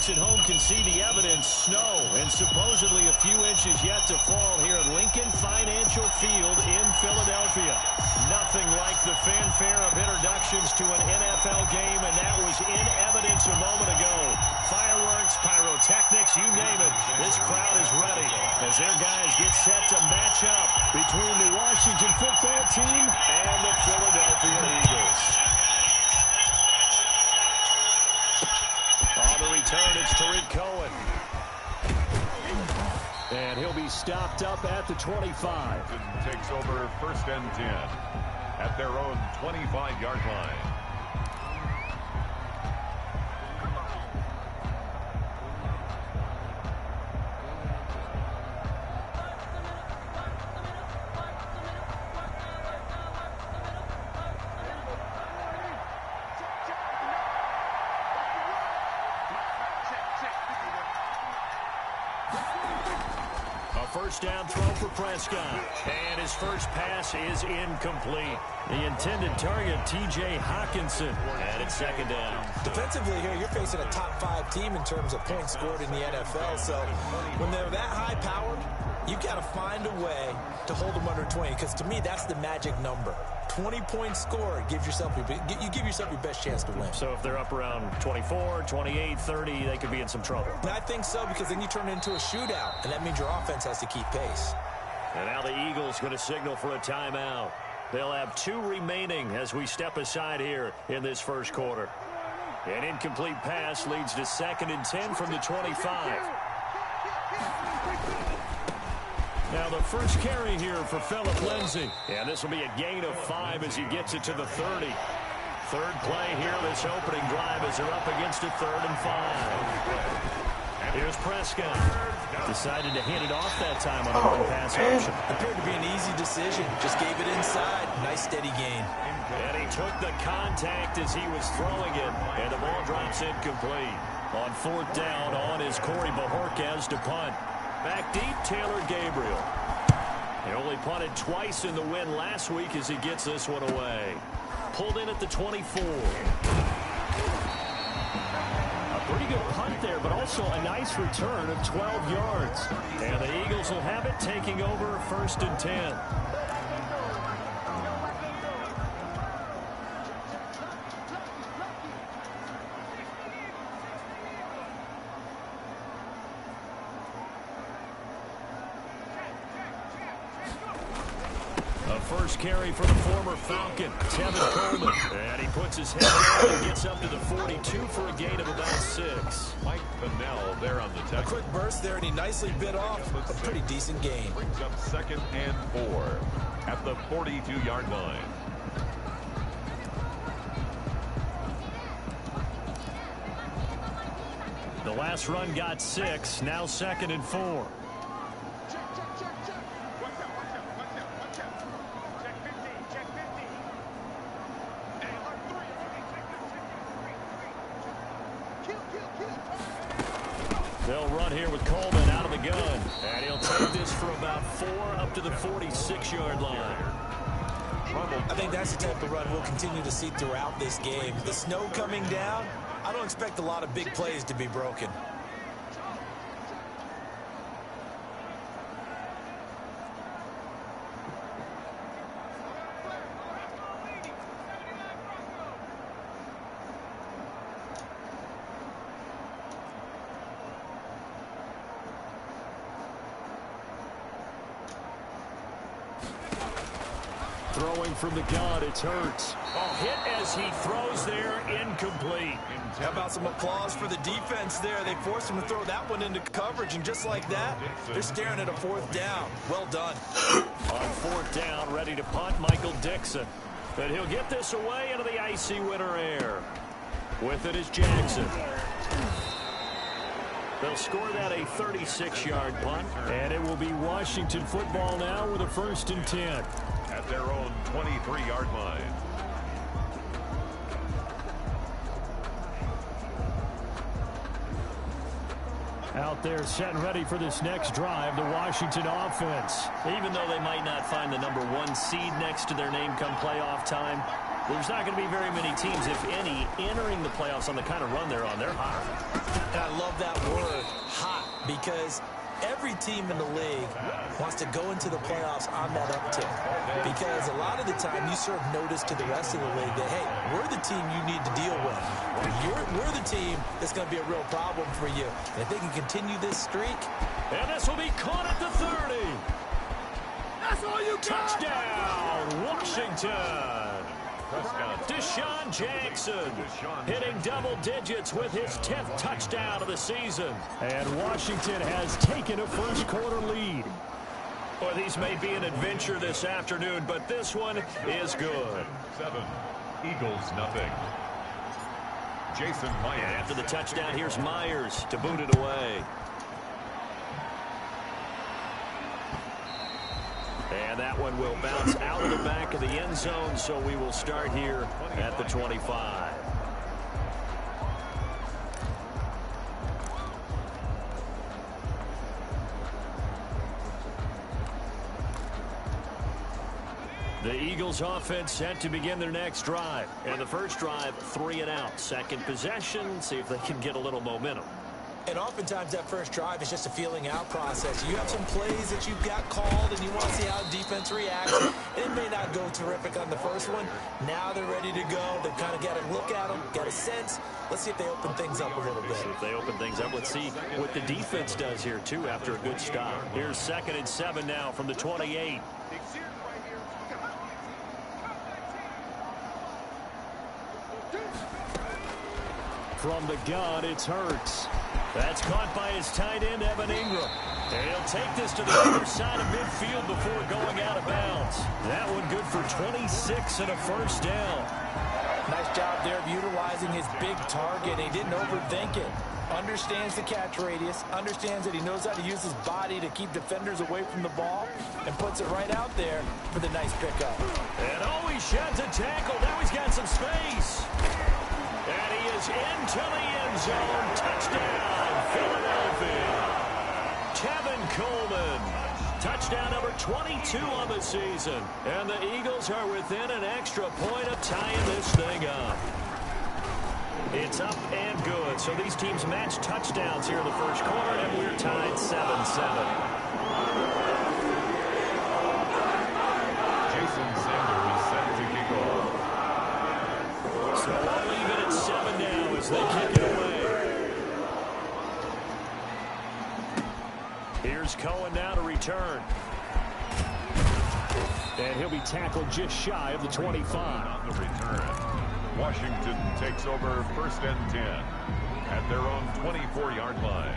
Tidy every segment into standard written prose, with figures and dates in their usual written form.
folks at home can see the evidence. Snow and supposedly a few inches yet to fall here at Lincoln Financial Field in Philadelphia. Nothing like the fanfare of introductions to an NFL game, and that was in evidence a moment ago. Fireworks, pyrotechnics, you name it. This crowd is ready as their guys get set to match up between the Washington football team and the Philadelphia Eagles. On the return, it's Tariq Cohen. And he'll be stopped up at the 25. Takes over 1st and 10 at their own 25-yard line. First down throw for Prescott. And his first pass is incomplete. The intended target, T.J. Hawkinson. And it's 2nd down. Defensively here, you're facing a top 5 team in terms of points scored in the NFL. So when they're that high-powered, you got to find a way to hold them under 20. Because to me, that's the magic number. 20 points scored, you give yourself your best chance to win. So if they're up around 24, 28, 30, they could be in some trouble. And I think so, because then you turn it into a shootout, and that means your offense has to keep pace. And now the Eagles going to signal for a timeout. They'll have 2 remaining as we step aside here in this first quarter. An incomplete pass leads to 2nd and 10 from the 25. Now the first carry here for Phillip Lindsay. And this will be a gain of 5 as he gets it to the 30. Third play here this opening drive as they're up against a 3rd and 5. Here's Prescott. Decided to hand it off that time on a one-pass option. Appeared to be an easy decision. Just gave it inside. Nice steady gain. And he took the contact as he was throwing it. And the ball drops incomplete. On 4th down, on is Corey Bajorquez to punt. Back deep, Taylor Gabriel. He only punted twice in the win last week as he gets this one away. Pulled in at the 24. A pretty good punt there, but also a nice return of 12 yards. And the Eagles will have it, taking over 1st and 10. First carry for the former Falcon, Tevin Coleman. And he puts his head down and gets up to the 42 for a gain of about 6. Mike Pennell there on the tackle. A quick burst there, and he nicely bit off a pretty decent gain. Brings up 2nd and 4 at the 42-yard line. The last run got 6, now 2nd and 4. They'll run here with Coleman out of the gun. And he'll take this for about 4 up to the 46-yard line. I think that's the type of run we'll continue to see throughout this game. The snow coming down, I don't expect a lot of big plays to be broken. Throwing from the gun, it's Hurts. Hit as he throws there, incomplete. How about some applause for the defense there? They forced him to throw that one into coverage, and just like that, they're staring at a 4th down. Well done. On 4th down, ready to punt, Michael Dixon. But he'll get this away into the icy winter air. With it is Jackson. They'll score that a 36-yard punt, and it will be Washington football now with a 1st and 10. At their own 23-yard line. Out there set and ready for this next drive, the Washington offense. Even though they might not find the #1 seed next to their name come playoff time, There's not going to be very many teams, if any, entering the playoffs on the kind of run they're on. They're hot. And I love that word, hot, because every team in the league wants to go into the playoffs on that uptick. Because a lot of the time you serve notice to the rest of the league that, hey, we're the team you need to deal with. We're the team that's going to be a real problem for you. And if they can continue this streak. And this will be caught at the 30. That's all you got. Touchdown, Washington. Deshaun Jackson hitting double digits with his 10th touchdown of the season. And Washington has taken a first-quarter lead. Well, these may be an adventure this afternoon, but this one is good. 7, Eagles nothing. Jason Myers. And after the touchdown, here's Myers to boot it away. And that one will bounce out of the back of the end zone, so we will start here at the 25. The Eagles offense set to begin their next drive. And the first drive, 3 and out. Second possession, see if they can get a little momentum. And oftentimes that first drive is just a feeling out process. You have some plays that you've got called and you want to see how defense reacts. It may not go terrific on the first one. Now they're ready to go. They've kind of got to look at them, got a sense. Let's see if they open things up a little bit. If they open things up, let's see what the defense does here, too, after a good stop. Here's 2nd and 7 now from the 28. From the gun, it's Hurts. That's caught by his tight end, Evan Ingram. And he'll take this to the other side of midfield before going out of bounds. That one good for 26 and a first down. Nice job there of utilizing his big target. He didn't overthink it. Understands the catch radius. Understands that he knows how to use his body to keep defenders away from the ball. And puts it right out there for the nice pickup. And he sheds a tackle. Now he's got some space. And he is into the end zone. Touchdown, Philadelphia. Tevin Coleman. Touchdown number 22 on the season. And the Eagles are within an extra point of tying this thing up. It's up and good. So these teams match touchdowns here in the first quarter, and we're tied 7-7. Jason Sanders set to kick off. So we'll leave it at 7 now as they kick it away. Here's Cohen now to return. And he'll be tackled just shy of the 25. On the return, Washington takes over 1st and 10 at their own 24-yard line.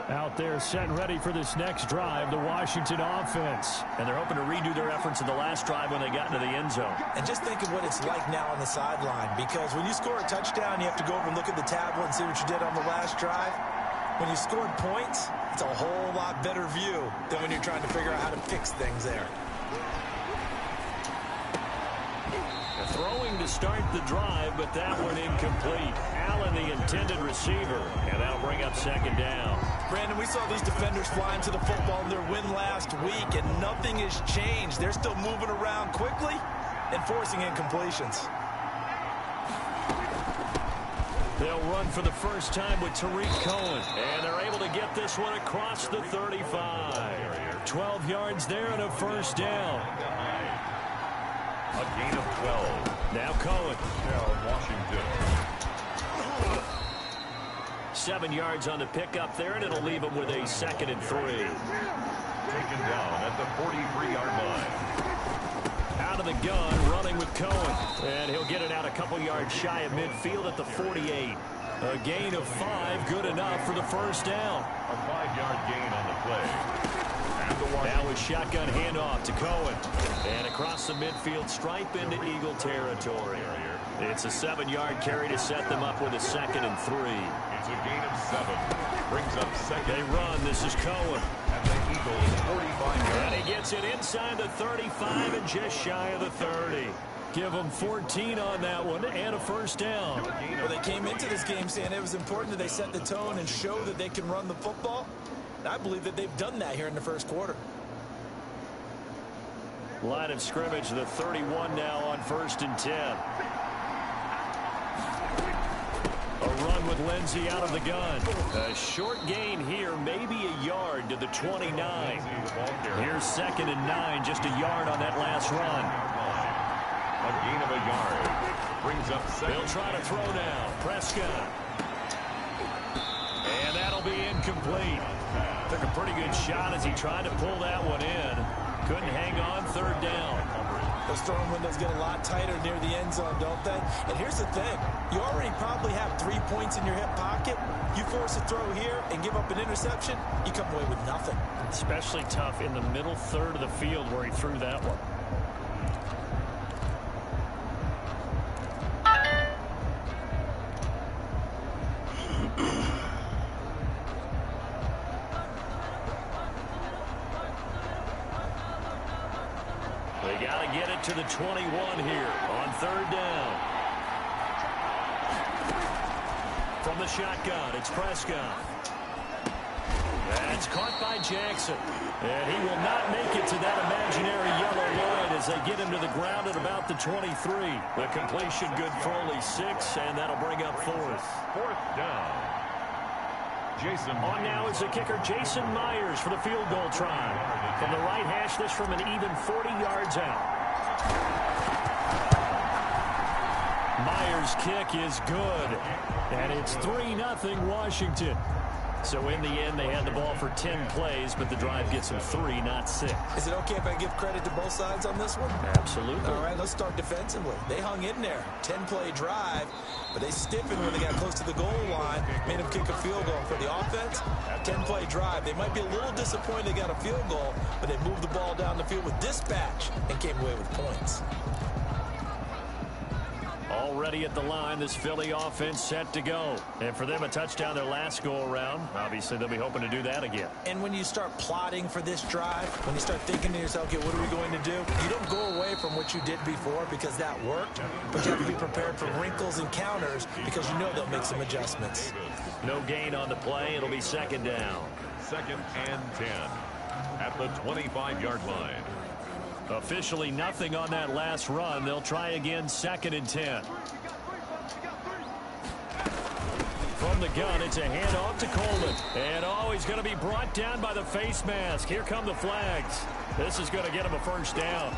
Out there set and ready for this next drive, the Washington offense. And they're hoping to redo their efforts in the last drive when they got into the end zone. And just think of what it's like now on the sideline, because when you score a touchdown, you have to go over and look at the tablet and see what you did on the last drive. When you scored points, it's a whole lot better view than when you're trying to figure out how to fix things there. Throwing to start the drive, but that one incomplete. Allen, the intended receiver, and that'll bring up 2nd down. Brandon, we saw these defenders flying to the football in their win last week, and nothing has changed. They're still moving around quickly and forcing incompletions. They'll run for the first time with Tariq Cohen, and they're able to get this one across the 35. 12 yards there and a first down. A gain of 12. Now Cohen. Now Washington. 7 yards on the pickup there, and it'll leave him with a 2nd and 3. Taken down at the 43-yard line. Out of the gun, running with Cohen. And he'll get it out a couple yards shy of midfield at the 48. A gain of 5, good enough for the first down. A 5-yard gain on the play. Now a shotgun handoff to Cohen. And across the midfield stripe into Eagle territory. It's a 7-yard carry to set them up with a 2nd and 3. It's a gain of 7. Brings up 2nd. They run. This is Cohen. And the Eagles 45 yards. And he gets it inside the 35 and just shy of the 30. Give them 14 on that one and a first down. Well, they came into this game saying it was important that they set the tone and show that they can run the football. And I believe that they've done that here in the first quarter. Line of scrimmage, the 31 now on 1st and 10. A run with Lindsey out of the gun. A short gain here, maybe a yard to the 29. Here's 2nd and 9, just a yard on that last run. A gain of a yard. Brings up 2nd. They'll try to throw now. Prescott. And that'll be incomplete. Took a pretty good shot as he tried to pull that one in. Couldn't hang on, 3rd down. Those throwing windows get a lot tighter near the end zone, don't they? And here's the thing. You already probably have 3 points in your hip pocket. You force a throw here and give up an interception, you come away with nothing. Especially tough in the middle third of the field where he threw that one. They got to get it to the 21 here on 3rd down. From the shotgun, it's Prescott. That's caught by Jackson. And he will not make it to that imaginary yellow line as they get him to the ground at about the 23. The completion good for only 6, and that'll bring up 4th. 4th down. Jason on now is the kicker Jason Myers for the field goal try. From the right hash, this from an even 40 yards out. Myers' kick is good. And it's 3-0 Washington. So in the end, they had the ball for 10 plays, but the drive gets them 3, not 6. Is it okay if I give credit to both sides on this one? Absolutely. All right, let's start defensively. They hung in there. 10-play drive, but they stiffened when they got close to the goal line, made them kick a field goal. For the offense, 10-play drive. They might be a little disappointed they got a field goal, but they moved the ball down the field with dispatch and came away with points. Already at the line, this Philly offense set to go. And for them, a touchdown their last go-around. Obviously, they'll be hoping to do that again. And when you start plotting for this drive, when you start thinking to yourself, okay, what are we going to do? You don't go away from what you did before because that worked, but you have to be prepared for wrinkles and counters because you know they'll make some adjustments. No gain on the play. It'll be 2nd down. 2nd and 10 at the 25-yard line. Officially nothing on that last run. They'll try again 2nd and 10. From the gun, it's a handoff to Coleman. And he's going to be brought down by the face mask. Here come the flags. This is going to get him a 1st down.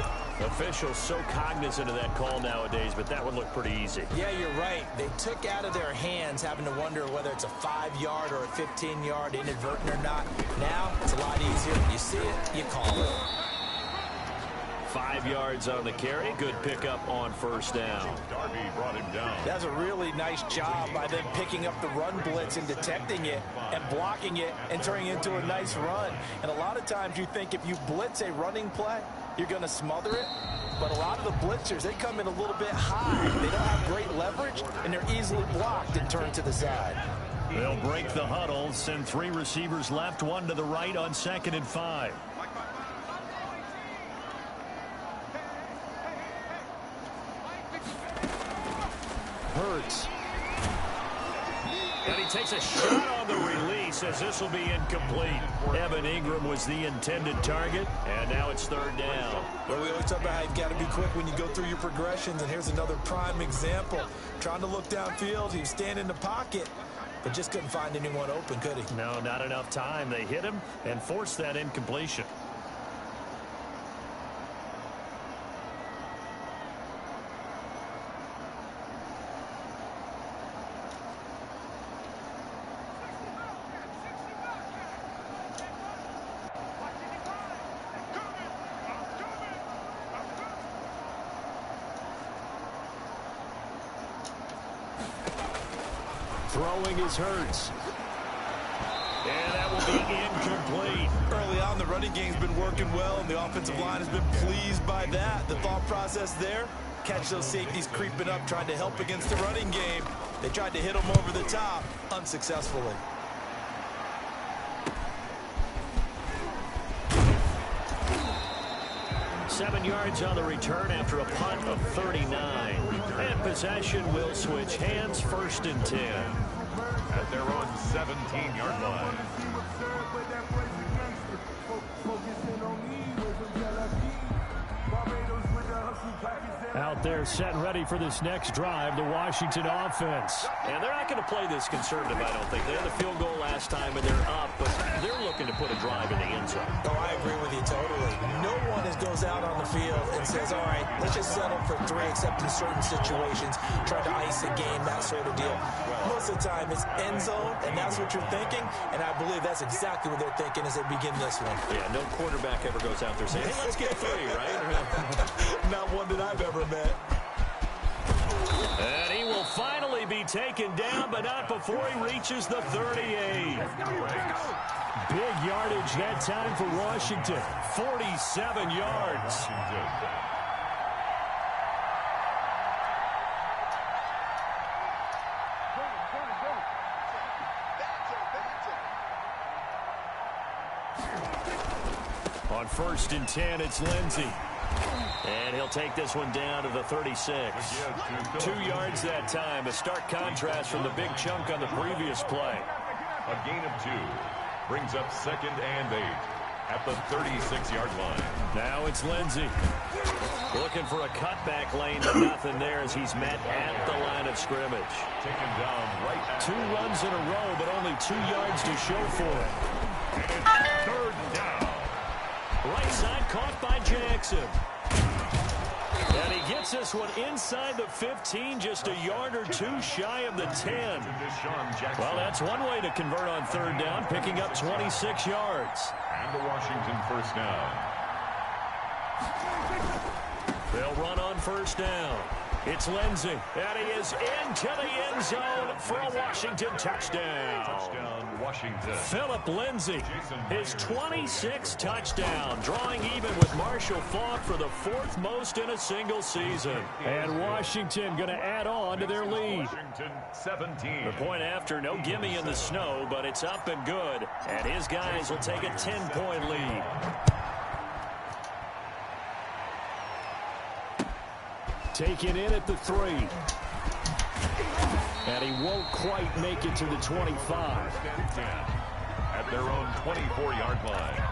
Officials so cognizant of that call nowadays, but that would look pretty easy. Yeah, you're right. They took out of their hands having to wonder whether it's a 5-yard or a 15-yard inadvertent or not. Now, it's a lot easier. You see it, you call it. 5 yards on the carry. Good pickup on 1st down. Darby brought him down. That's a really nice job by them picking up the run blitz and detecting it and blocking it and turning it into a nice run. And a lot of times you think if you blitz a running play, you're going to smother it. But a lot of the blitzers, they come in a little bit high. They don't have great leverage, and they're easily blocked and turned to the side. They'll break the huddle, send 3 receivers left, 1 to the right on 2nd and 5. Hurts. And he takes a shot on the release as this will be incomplete. Evan Ingram was the intended target, and now it's 3rd down. Well, we always talk about how you've got to be quick when you go through your progressions, and here's another prime example. Trying to look downfield, he was standing in the pocket, but just couldn't find anyone open, could he? No, not enough time. They hit him and forced that incompletion. Throwing is Hurts. And that will be incomplete. Early on, the running game's been working well, and the offensive line has been pleased by that. The thought process there, catch those safeties creeping up, trying to help against the running game. They tried to hit them over the top, unsuccessfully. Seven yards on the return after a punt of 39. And possession will switch hands, 1st and 10. At their own 17-yard line. they're set and ready for this next drive, the Washington offense. And they're not going to play this conservative, I don't think. They had the field goal last time, and they're up, but they're looking to put a drive in the end zone. Oh, I agree with you totally. No one goes out on the field and says, all right, let's just settle for 3, except in certain situations, try to ice a game, that sort of deal. Most of the time, it's end zone, and that's what you're thinking, and I believe that's exactly what they're thinking as they begin this one. Yeah, no quarterback ever goes out there saying, hey, let's get 3, right? Not one that I've ever met. And he will finally be taken down, but not before he reaches the 38. Big yardage that time for Washington. 47 yards. On 1st and 10, it's Lindsey. And he'll take this one down to the 36. 2 yards that time. A stark contrast from the big chunk on the previous play. A gain of 2 brings up 2nd and 8 at the 36-yard line. Now it's Lindsey. Looking for a cutback lane, but nothing there as he's met at the line of scrimmage. Taken down right at 2 runs in a row, but only 2 yards to show for it. and it's 3rd down. Right side caught by Jackson. And he gets this one inside the 15, just a yard or 2 shy of the 10. Well, that's one way to convert on 3rd down, picking up 26 yards. And the Washington 1st down. They'll run on 1st down. It's Lindsey, and he is into the end zone for a Washington touchdown. Touchdown, Washington. Philip Lindsey, his 26th touchdown, drawing even with Marshall Faulk for the 4th most in a single season. And Washington going to add on to their lead. Washington 17. The point after, no gimme in the snow, but it's up and good. And his guys will take a 10-point lead. Taken in at the 3. And he won't quite make it to the 25. At their own 24-yard line.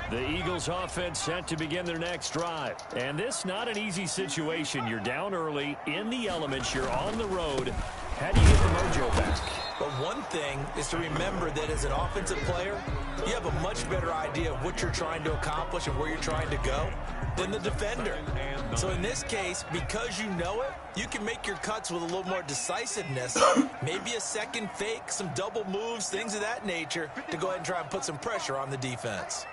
The Eagles offense set to begin their next drive. And this not an easy situation. You're down early, in the elements, you're on the road. How do you get the mojo back? But one thing is to remember that as an offensive player, you have a much better idea of what you're trying to accomplish and where you're trying to go than the defender. So in this case, because you know it, you can make your cuts with a little more decisiveness, maybe a second fake, some double moves, things of that nature, to go ahead and try and put some pressure on the defense.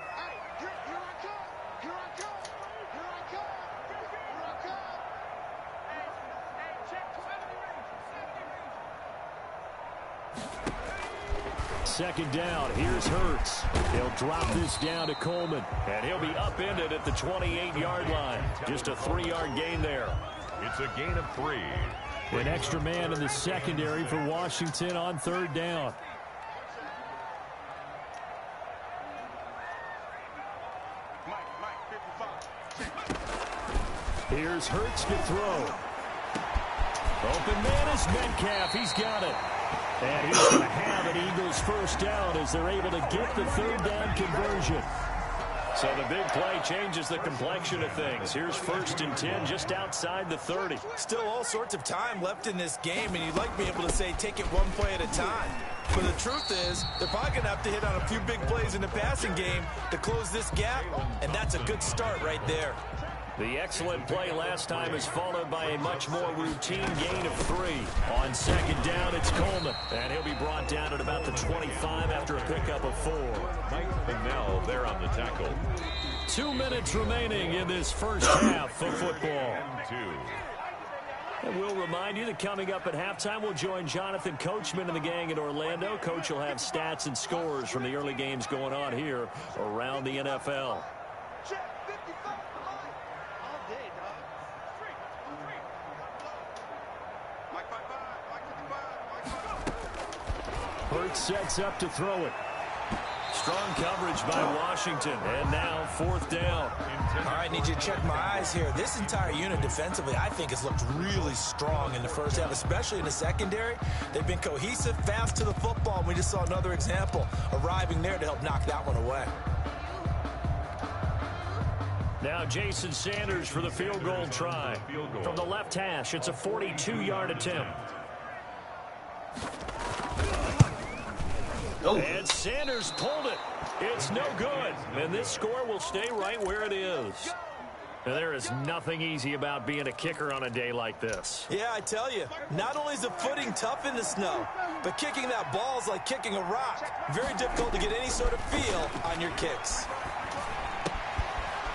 Second down, here's Hurts. He'll drop this down to Coleman, and he'll be upended at the 28-yard line. Just a 3-yard gain there. It's a gain of 3. An extra man in the secondary for Washington on 3rd down. Here's Hurts to throw. Open man is Metcalf. He's got it. And he's going to have an Eagles 1st down as they're able to get the 3rd down conversion. So the big play changes the complexion of things. Here's 1st and 10 just outside the 30. Still all sorts of time left in this game, and you'd like to be able to say take it one play at a time. But the truth is, they're probably going to have to hit on a few big plays in the passing game to close this gap, and that's a good start right there. The excellent play last time is followed by a much more routine gain of 3. On 2nd down, it's Coleman. And he'll be brought down at about the 25 after a pickup of 4. Mike Pinnell there on the tackle. 2 minutes remaining in this first half of football. And we'll remind you that coming up at halftime, we'll join Jonathan Coachman and the gang in Orlando. Coach will have stats and scores from the early games going on here around the NFL. Hurts sets up to throw it. Strong coverage by Washington. And now 4th down. All right, need you to check my eyes here. This entire unit defensively, I think, has looked really strong in the first half, especially in the secondary. They've been cohesive, fast to the football, and we just saw another example arriving there to help knock that one away. Now Jason Sanders for the field goal try. From the left hash, it's a 42-yard attempt. Oh. And Sanders pulled it. It's no good. And this score will stay right where it is. Now, there is nothing easy about being a kicker on a day like this. Yeah, I tell you, not only is the footing tough in the snow, but kicking that ball is like kicking a rock. Very difficult to get any sort of feel on your kicks.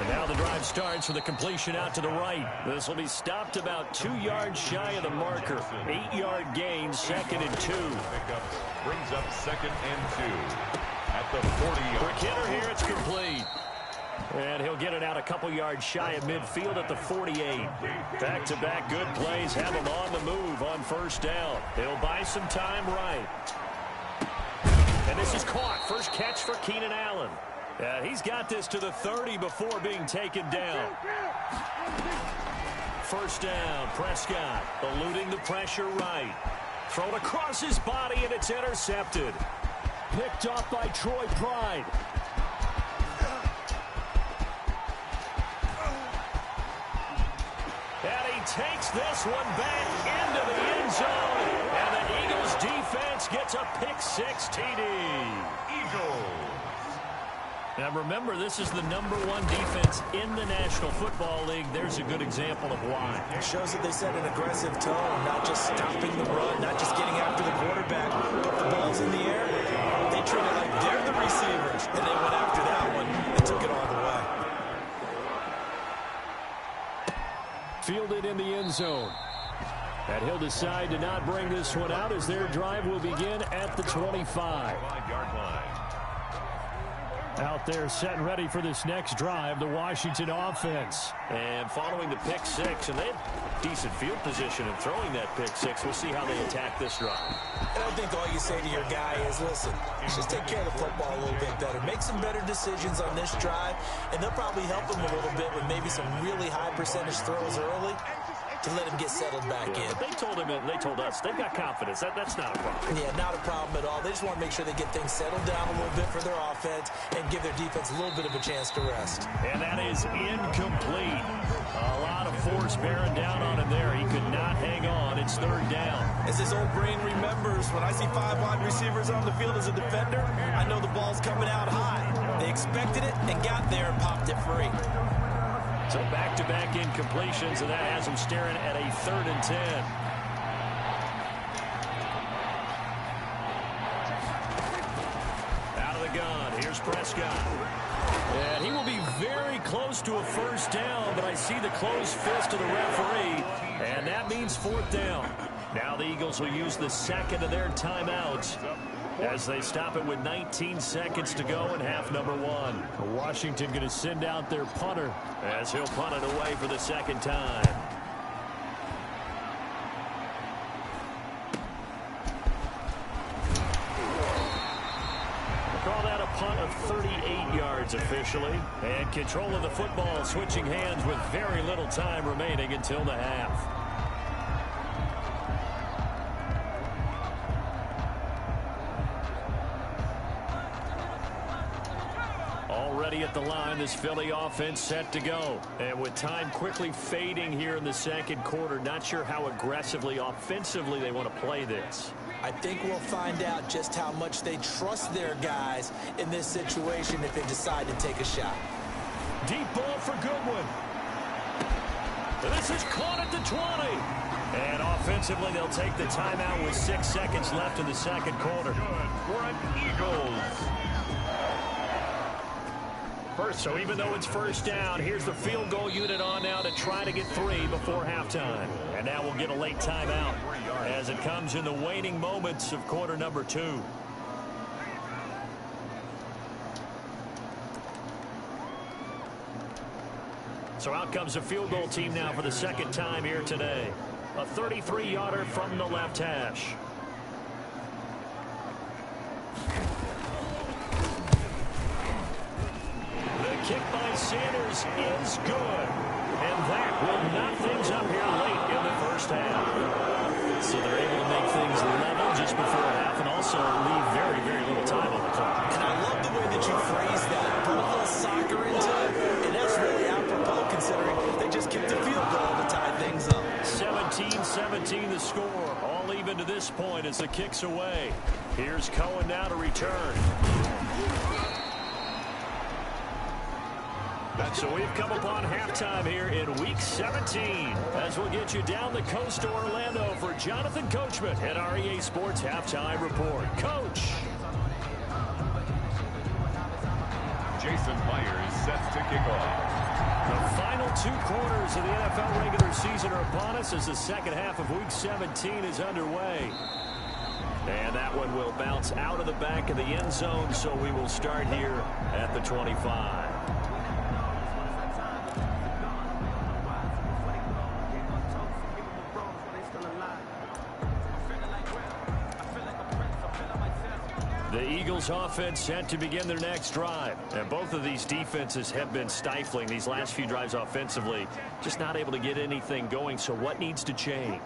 And now the drive starts with a completion out to the right. This will be stopped about 2 yards shy of the marker. 8-yard gain, 2nd and 2. Brings up 2nd and 2 at the 40-yard. Quick hitter here, it's complete. And he'll get it out a couple yards shy of midfield at the 48. Back-to-back good plays have him on the move on 1st down. He'll buy some time right. And this is caught. First catch for Keenan Allen. He's got this to the 30 before being taken down. 1st down, Prescott eluding the pressure right. Thrown across his body, and it's intercepted. Picked off by Troy Pride. And he takes this one back into the end zone. And the Eagles defense gets a pick-6 TD. Eagles. Now remember, this is the #1 defense in the National Football League. There's a good example of why. It shows that they set an aggressive tone, not just stopping the run, not just getting after the quarterback, but the ball's in the air. They treat it like they're the receivers, and they went after that one and took it all the way. Fielded in the end zone. And he'll decide to not bring this one out as their drive will begin at the 25. 5-yard line. Out there set and ready for this next drive, the Washington offense. And following the pick-6, and they have decent field position in throwing that pick-6. We'll see how they attack this drive. And I think all you say to your guy is, listen, just take care of the football a little bit better. Make some better decisions on this drive, and they'll probably help him a little bit with maybe some really high percentage throws early to let him get settled back in. They told him, they told us, they've got confidence. That's not a problem. Yeah, not a problem at all. They just want to make sure they get things settled down a little bit for their offense and give their defense a little bit of a chance to rest. And that is incomplete. A lot of force bearing down on him there. He could not hang on. It's 3rd down. As his old brain remembers, when I see 5 wide receivers on the field as a defender, I know the ball's coming out high. They expected it and got there and popped it free. So back-to-back incompletions, and that has him staring at a 3rd and 10. Out of the gun, here's Prescott. And he will be very close to a 1st down, but I see the closed fist of the referee, and that means 4th down. Now the Eagles will use the 2nd of their timeouts as they stop it with 19 seconds to go in half number 1. Washington going to send out their punter as he'll punt it away for the 2nd time. Call that a punt of 38 yards officially. And control of the football switching hands with very little time remaining until the half. Already at the line, this Philly offense set to go. And with time quickly fading here in the 2nd quarter, not sure how aggressively, offensively they want to play this. I think we'll find out just how much they trust their guys in this situation if they decide to take a shot. Deep ball for Goodwin. This is caught at the 20. And offensively, they'll take the timeout with 6 seconds left in the 2nd quarter. Good for Eagles. So even though it's 1st down, here's the field goal unit on now to try to get 3 before halftime. And now we'll get a late timeout as it comes in the waning moments of quarter number 2. So out comes the field goal team now for the 2nd time here today. A 33-yarder from the left hash. kick by Sanders is good. And that will knock things up here late in the first half. So they're able to make things level just before half and also leave very, very little time on the clock. And I love the way that you phrase that. Put a little soccer into it, and that's really apropos considering they just kicked a field goal to tie things up. 17-17 the score. All even to this point as the kick's away. Here's Cohen now to return. So we've come upon halftime here in Week 17 as we'll get you down the coast to Orlando for Jonathan Coachman at our EA Sports Halftime Report. Coach. Jason Myers set to kick off. The final 2 quarters of the NFL regular season are upon us as the second half of Week 17 is underway. And that one will bounce out of the back of the end zone, so we will start here at the 25. The Eagles offense set to begin their next drive. And both of these defenses have been stifling these last few drives offensively. Just not able to get anything going. So what needs to change?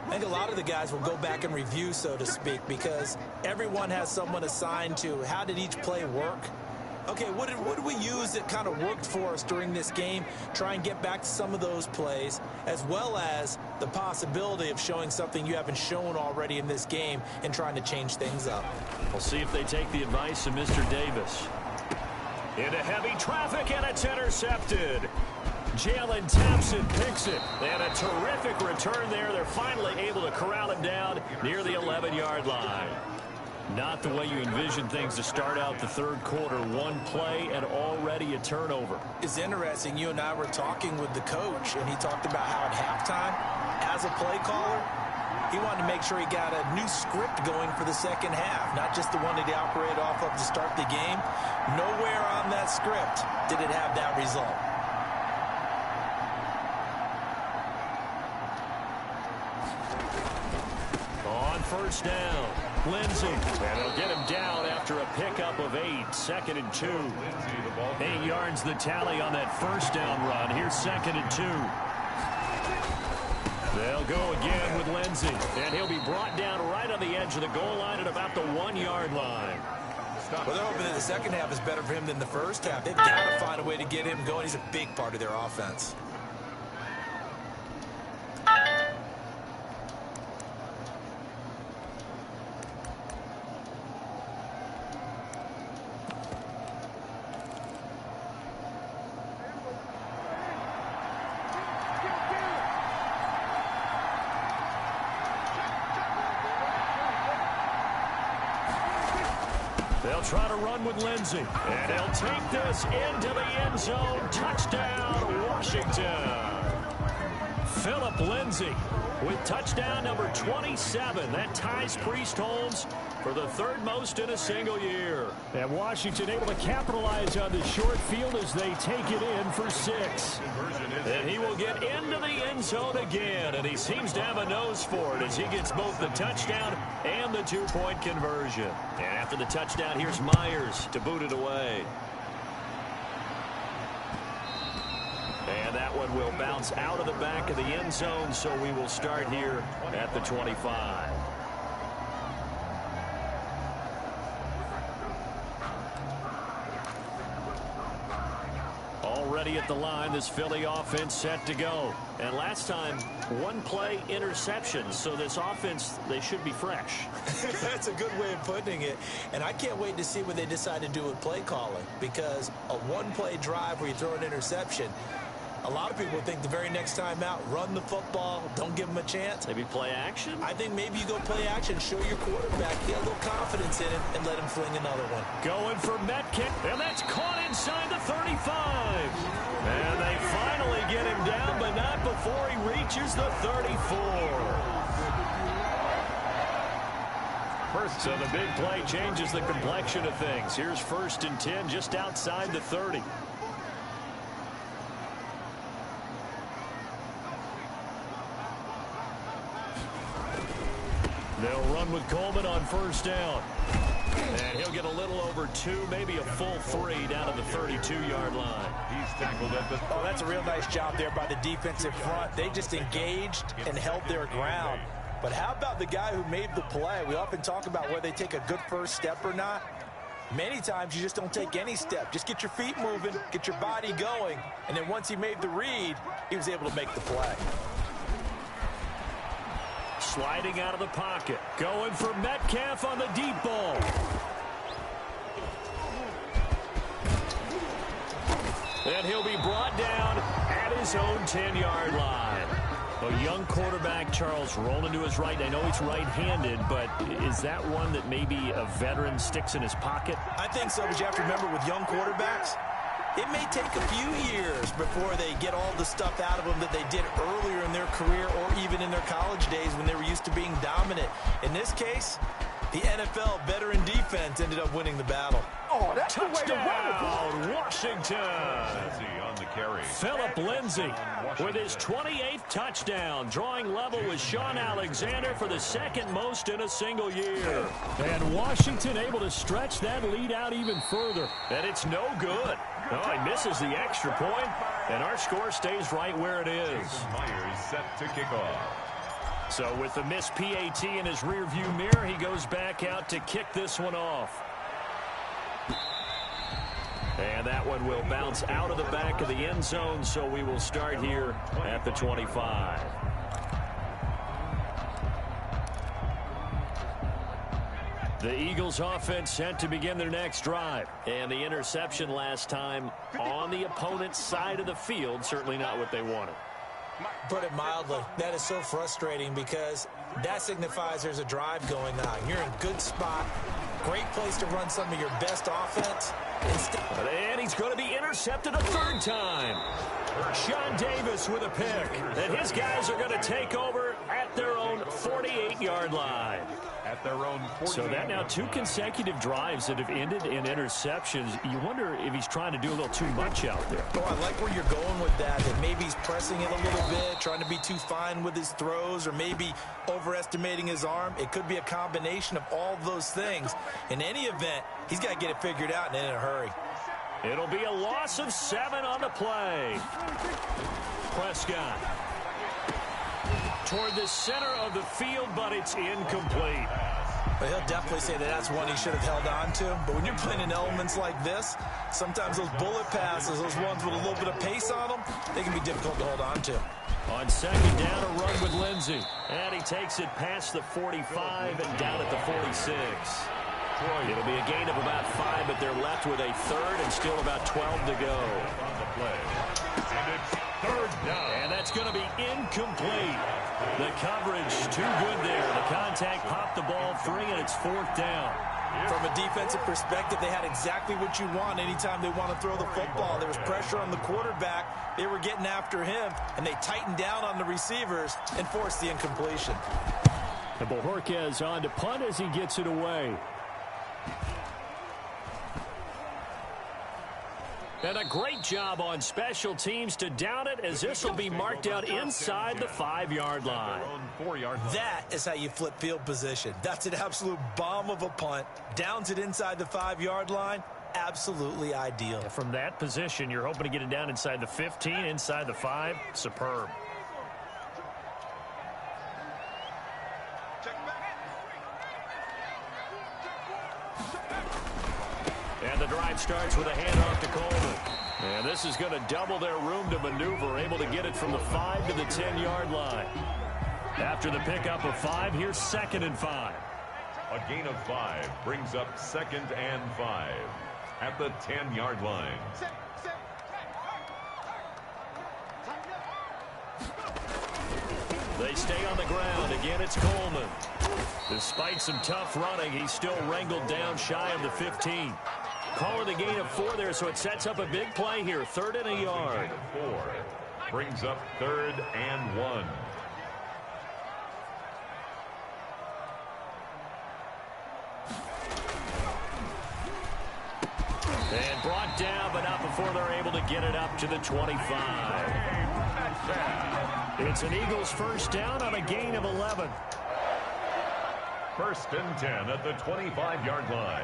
I think a lot of the guys will go back and review, so to speak, because everyone has someone assigned to how did each play work. Okay, what did we use that kind of worked for us during this game? Try and get back to some of those plays, as well as the possibility of showing something you haven't shown already in this game and trying to change things up. We'll see if they take the advice of Mr. Davis. Into heavy traffic, and it's intercepted. Jalen Thompson picks it. And a terrific return there. They're finally able to corral him down near the 11-yard line. Not the way you envision things to start out the third quarter. One play and already a turnover. It's interesting. You and I were talking with the coach, and he talked about how at halftime, as a play caller, he wanted to make sure he got a new script going for the second half, not just the one that he operated off of to start the game. Nowhere on that script did it have that result. On first down. Lindsey, and they'll get him down after a pickup of 8, 2nd and 2. 8 yards the tally on that first down run. Here's 2nd and 2. They'll go again with Lindsey, and he'll be brought down right on the edge of the goal line at about the 1-yard line. Well, they're hoping that the second half is better for him than the first half. They've got to find a way to get him going. He's a big part of their offense. They'll try to run with Lindsey, and he'll take this into the end zone. Touchdown, Washington. Phillip Lindsey with touchdown number 27. That ties Priest Holmes for the 3rd most in a single year. And Washington able to capitalize on the short field as they take it in for 6. And he will get into the end zone again, and he seems to have a nose for it as he gets both the touchdown and the 2-point conversion. And after the touchdown, here's Myers to boot it away. And that one will bounce out of the back of the end zone, so we will start here at the 25. Already at the line, this Philly offense set to go. And last time, 1 play interception. So this offense, they should be fresh. That's a good way of putting it. And I can't wait to see what they decide to do with play calling. Because a 1-play drive where you throw an interception, a lot of people think the very next time out, run the football, don't give them a chance. Maybe play action? I think maybe you go play action, show your quarterback, get a little confidence in him, and let him fling another one. Going for Metcalf, and that's caught inside the 35. And they finally get him down, but not before he reaches the 34. So the big play changes the complexion of things. Here's 1st and 10 just outside the 30. They'll run with Coleman on first down. And he'll get a little over 2, maybe a full 3 down to the 32-yard line. He's tackled at the... Oh, that's a real nice job there by the defensive front. They just engaged and held their ground. But how about the guy who made the play? We often talk about whether they take a good first step or not. Many times you just don't take any step. Just get your feet moving, get your body going, and then once he made the read, he was able to make the play. Sliding out of the pocket. Going for Metcalf on the deep ball. And he'll be brought down at his own 10-yard line. A young quarterback, Charles, rolling to his right. I know he's right-handed, but is that one that maybe a veteran sticks in his pocket? I think so, but you have to remember with young quarterbacks, it may take a few years before they get all the stuff out of them that they did earlier in their career or even in their college days when they were used to being dominant. In this case, the NFL veteran defense ended up winning the battle. Oh, that's the way to Touchdown, run it. Washington. on the carry. Philip Lindsay with his 28th touchdown, drawing level with Sean Alexander for the second most in a single year. And Washington able to stretch that lead out even further. And it's no good. Oh, he misses the extra point, and our score stays right where it is. Myers set to kick off. So with the missed PAT in his rearview mirror, he goes back out to kick this one off. And that one will bounce out of the back of the end zone, so we will start here at the 25. The Eagles offense set to begin their next drive. And the interception last time on the opponent's side of the field, certainly not what they wanted. Put it mildly, that is so frustrating because that signifies there's a drive going on. You're in a good spot, great place to run some of your best offense. And he's going to be intercepted a third time. Sean Davis with a pick. And his guys are going to take over at their own 48-yard line. At their own 48. So that now 2 consecutive drives that have ended in interceptions. You wonder if he's trying to do a little too much out there. Oh, I like where you're going with that maybe he's pressing it a little bit, trying to be too fine with his throws, or maybe overestimating his arm. It could be a combination of all of those things. In any event, he's got to get it figured out and in a hurry. It'll be a loss of 7 on the play. Prescott toward the center of the field, but it's incomplete. But he'll definitely say that that's one he should have held on to. But when you're playing in elements like this, sometimes those bullet passes, those ones with a little bit of pace on them, they can be difficult to hold on to. On second down, a run with Lindsay. And he takes it past the 45 and down at the 46. It'll be a gain of about 5, but they're left with a third and still about 12 to go. On the play. And it's third down. And that's going to be incomplete. The coverage too good there. The contact popped the ball free, and it's 4th down. From a defensive perspective, they had exactly what you want anytime they want to throw the football. There was pressure on the quarterback. They were getting after him, and they tightened down on the receivers and forced the incompletion. And Bojorquez on to punt as he gets it away. And a great job on special teams to down it, as this will be marked out inside the 5-yard line. That is how you flip field position. That's an absolute bomb of a punt. Downs it inside the 5-yard line. Absolutely ideal. From that position, you're hoping to get it down inside the 15, inside the 5. Superb. And the drive starts with a handoff to Coleman. And this is going to double their room to maneuver, able to get it from the 5 to the 10-yard line. After the pickup of 5, here's 2nd and 5. A gain of 5 brings up 2nd and 5 at the 10-yard line. They stay on the ground. Again, it's Coleman. Despite some tough running, he's still wrangled down shy of the 15. Call it a gain of 4 there, so it sets up a big play here. 3rd and a yard. 4 brings up 3rd and 1. And brought down, but not before they're able to get it up to the 25. It's an Eagles first down on a gain of 11. first and 10 at the 25-yard line.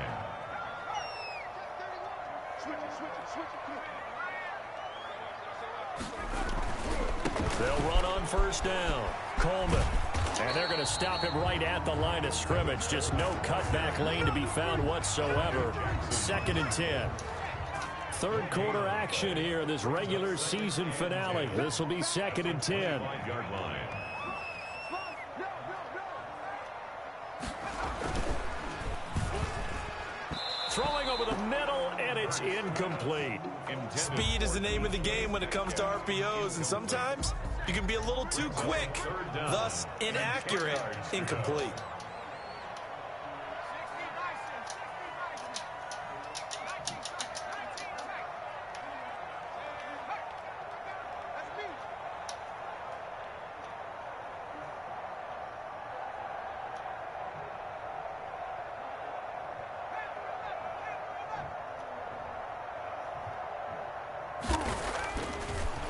They'll run on first down. Coleman. And they're going to stop him right at the line of scrimmage. Just no cutback lane to be found whatsoever. 2nd and 10. Third quarter action here in this regular season finale. This will be 2nd and 10. 5-yard line. Throwing over the middle, and it's incomplete. Speed is the name of the game when it comes to RPOs, and sometimes you can be a little too quick, thus inaccurate, incomplete.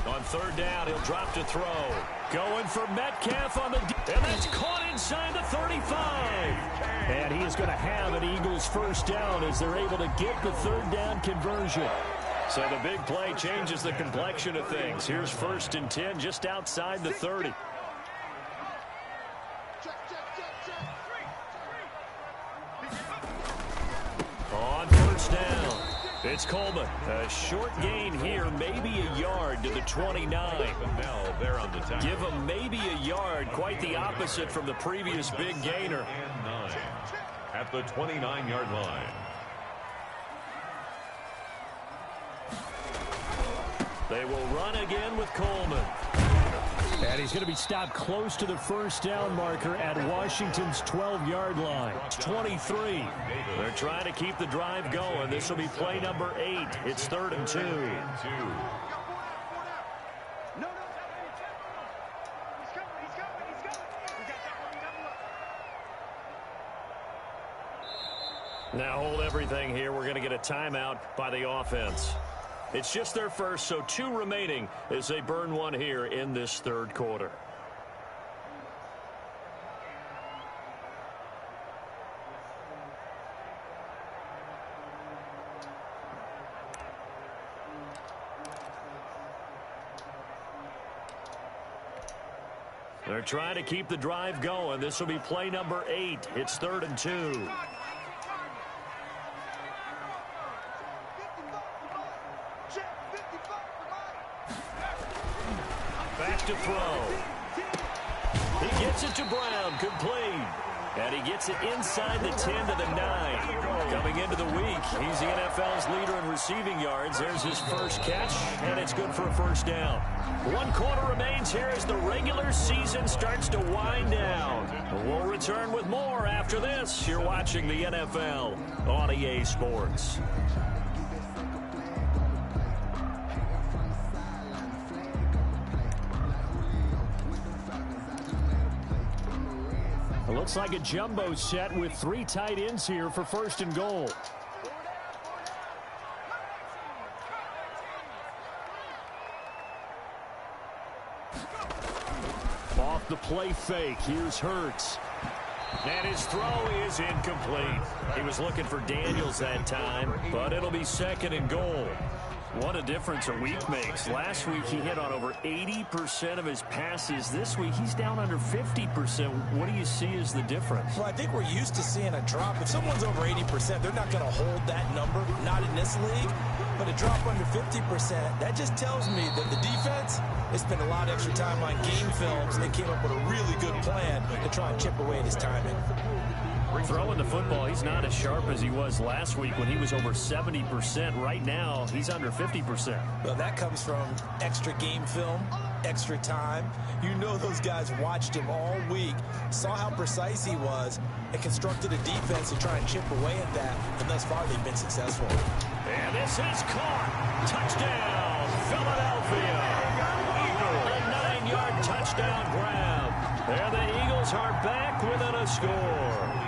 On third down, he'll drop to throw. Going for Metcalf on the and that's caught inside the 35. And he is going to have an Eagles first down as they're able to get the third down conversion. So the big play changes the complexion of things. Here's 1st and 10 just outside the 30. On first down, it's Coleman. A short gain here, maybe a yard to the 29. Now they're on the tackle. Give him maybe a yard, quite the opposite from the previous big gainer. And 9 at the 29-yard line. They will run again with Coleman. And he's going to be stopped close to the first down marker at Washington's 12-yard line. It's 23. They're trying to keep the drive going. This will be play number 8. It's 3rd and 2. Now hold everything here. We're going to get a timeout by the offense. It's just their first, so 2 remaining as they burn one here in this third quarter. They're trying to keep the drive going. This will be play number 8. It's 3rd and 2. To throw. He gets it to Brown, complete. And he gets it inside the 10 to the 9. Coming into the week, he's the NFL's leader in receiving yards. There's his first catch, and it's good for a first down. 1 quarter remains here as the regular season starts to wind down. We'll return with more after this. You're watching the NFL on EA Sports. It looks like a jumbo set with 3 tight ends here for 1st and goal. Off the play fake, here's Hurts. And his throw is incomplete. He was looking for Daniels that time, but it'll be 2nd and goal. What a difference a week makes. Last week he hit on over 80% of his passes. This week he's down under 50%. What do you see as the difference? Well, I think we're used to seeing a drop. If someone's over 80%, they're not going to hold that number, not in this league. But a drop under 50%, that just tells me that the defense has spent a lot of extra time on game films and came up with a really good plan to try and chip away at his timing. Throwing the football, he's not as sharp as he was last week when he was over 70%. Right now, he's under 50%. Well, that comes from extra game film, extra time. You know those guys watched him all week, saw how precise he was, and constructed a defense to try and chip away at that. And thus far, they've been successful. And this is caught. Touchdown, Philadelphia. A 9-yard touchdown grab. And the Eagles are back within a score.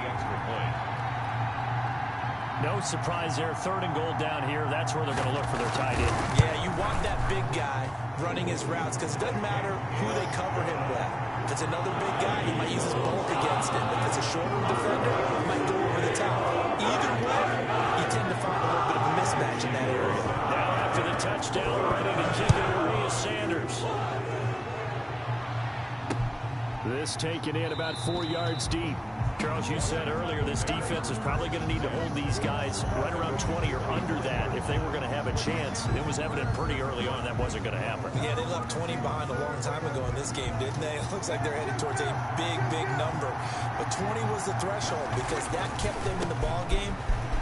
No surprise there. 3rd and goal down here. That's where they're going to look for their tight end. Yeah, you want that big guy running his routes because it doesn't matter who they cover him with. If it's another big guy, he might use his bulk against him. If it's a shorter defender, This taken in about 4 yards deep. Charles, you said earlier this defense is probably going to need to hold these guys right around 20 or under that if they were going to have a chance. It was evident pretty early on that wasn't going to happen. Yeah, they left 20 behind a long time ago in this game, didn't they? It looks like they're headed towards a big, big number. But 20 was the threshold because that kept them in the ball game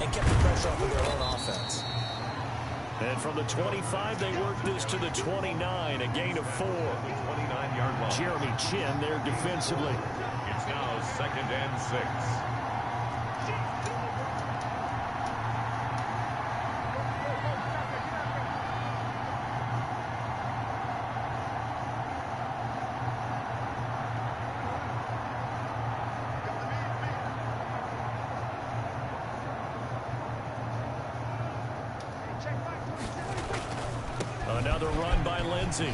and kept the pressure off of their own offense. And from the 25, they worked this to the 29, a gain of 4. 29-yard line. Jeremy Chin there defensively. It's now 2nd and 6. Another run by Lindsey.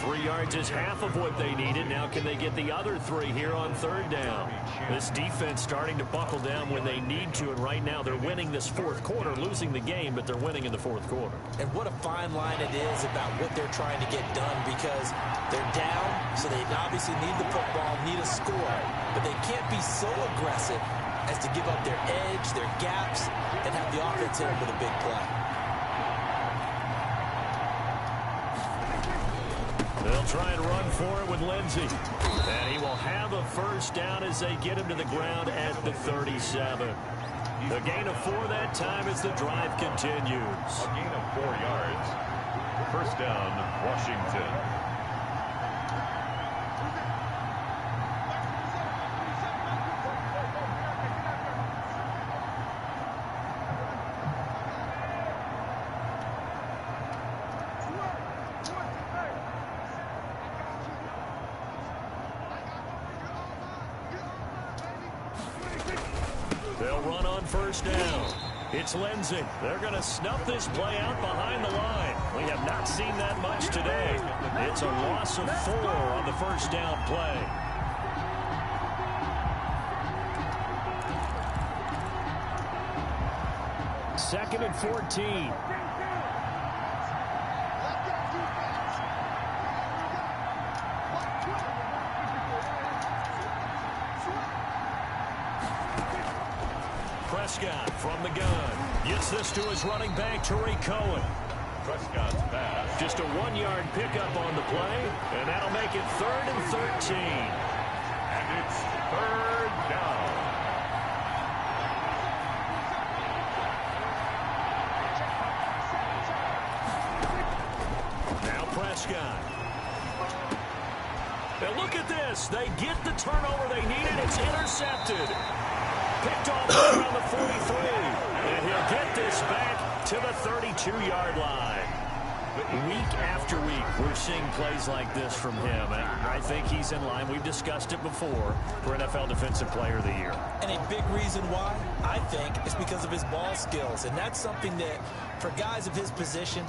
3 yards is half of what they needed. Now can they get the other 3 here on 3rd down? This defense starting to buckle down when they need to, and right now they're winning this 4th quarter, losing the game, but they're winning in the 4th quarter. And what a fine line it is about what they're trying to get done because they're down, so they obviously need the football, need a score, but they can't be so aggressive as to give up their edge, their gaps, and have the offense hit them with a big play. They'll try and run for it with Lindsey. And he will have a 1st down as they get him to the ground at the 37. The gain of 4 that time as the drive continues. A gain of 4 yards. 1st down, Washington. They'll run on 1st down. It's Lindsey. They're going to snuff this play out behind the line. We have not seen that much today. It's a loss of 4 on the 1st down play. Second and 14. Prescott from the gun. Gets this to his running back, Tariq Cohen. Prescott's pass. Just a 1-yard pickup on the play, and that'll make it 3rd and 13. And it's 3rd down. Now Prescott. And look at this. They get the turnover they needed. It's intercepted. Picked off around the 43. And he'll get this back to the 32-yard line. Week after week, we're seeing plays like this from him. And I think he's in line. We've discussed it before for NFL Defensive Player of the Year. And a big reason why, I think, is because of his ball skills. And that's something that, for guys of his position,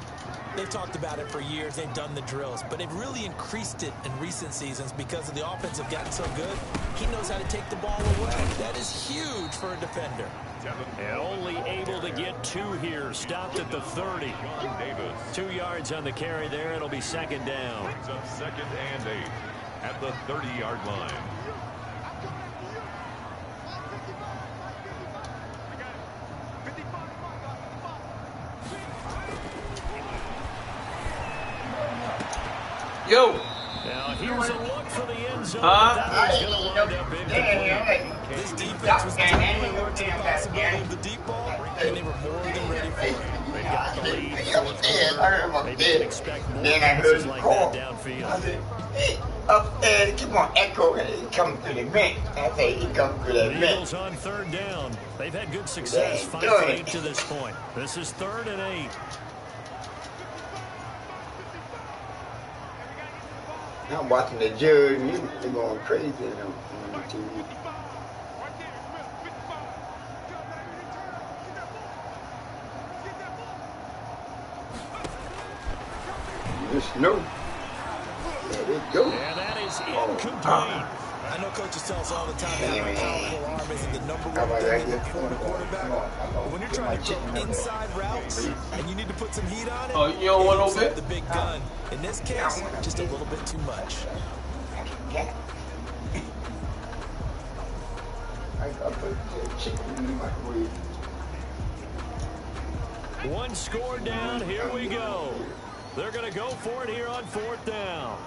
they've talked about it for years. They've done the drills. But they've really increased it in recent seasons because of the offense have gotten so good. He knows how to take the ball away. That is huge for a defender. And only able to get 2 here. Stopped at the 30. 2 yards on the carry there. It'll be 2nd down. Brings up 2nd and 8 at the 30-yard line. Yo. Now here's a look for the end zone. That was going to wind up incomplete. This defense was totally alert to the possibility of the deep ball, and they were more than ready for it. They've got the lead. 4th quarter. Maybe you can expect more passes like that downfield. Up there, keep on echoing. He comes to the bench. I say he comes to the The bench. Eagles on 3rd down. They've had good success. 5 for 8 to this point. This is 3rd and 8. I'm watching the judge. They're going crazy on TV. The snow. There we go. And that is incomplete. I know coaches tell us all the time that having a powerful arm isn't the number one thing you look for in a quarterback. But when you're trying to throw inside routes and you need to put some heat on it, you don't want no bit? the big gun. In this case, just a little bit too much. One score down, here we go. They're going to go for it here on 4th down.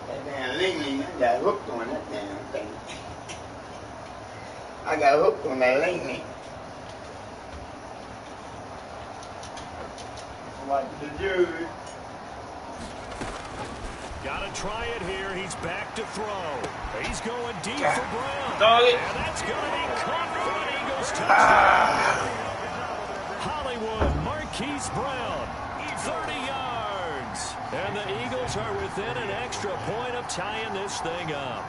That damn ling-ling, I got hooked on that damn thing. I got hooked on that ling-ling. What to do? Got to try it here. He's back to throw. He's going deep for Brown. And that's going to be caught for an Eagles touchdown. Hollywood, Marquise Brown, 30 yards. And the Eagles are within an extra point of tying this thing up.